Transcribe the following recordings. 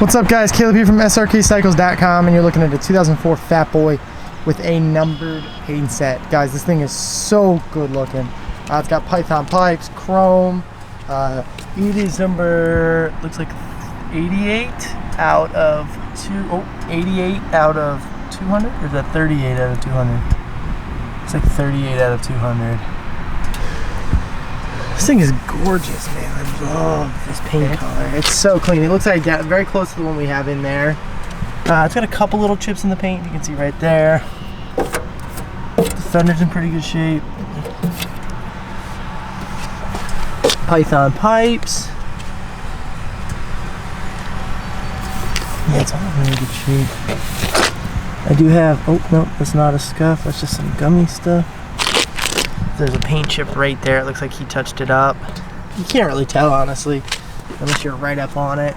What's up guys, Caleb here from Srkcycles.com, and you're looking at a 2004 Fat Boy with a numbered paint set. Guys, this thing is so good looking. It's got Python pipes, chrome. It is number, looks like 88 out of 88 out of 200? Or is that 38 out of 200? It's like 38 out of 200. This thing is gorgeous, man. I love this paint color. It's so clean. It looks like very close to the one we have in there. It's got a couple little chips in the paint. You can see right there. The fender's in pretty good shape. Python pipes. Yeah, it's all in really good shape. I do have, oh no, that's not a scuff. That's just some gummy stuff. There's a paint chip right there. It looks like he touched it up. You can't really tell, honestly, unless you're right up on it.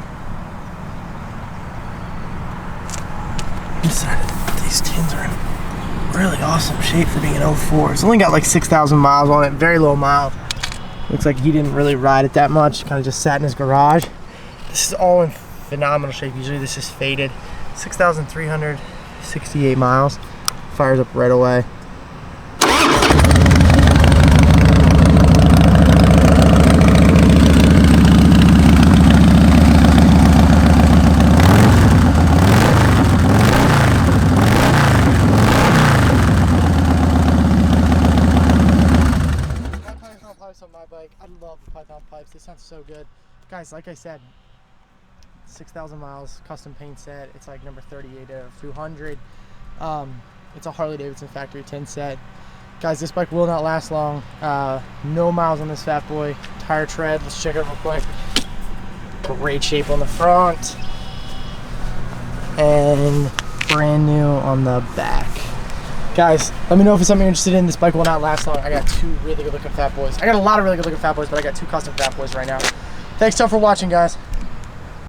These tins are in really awesome shape for being an 04. It's only got like 6,000 miles on it, very low miles. Looks like he didn't really ride it that much, kind of just sat in his garage. This is all in phenomenal shape. Usually this is faded. 6,368 miles. Fires up right away. On my bike, I love the Python pipes. They sound so good, guys. Like I said, 6,000 miles, custom paint set. It's like number 38 out of 200. It's a Harley Davidson factory tin set, guys. This bike will not last long. No miles on this Fat Boy. Tire tread, let's check it real quick. Great shape on the front and brand new on the back. Guys, let me know if it's something you're interested in. This bike will not last long. I got two really good looking Fat Boys. I got a lot of really good looking Fat Boys, but I got two custom Fat Boys right now. Thanks, y'all, for watching, guys.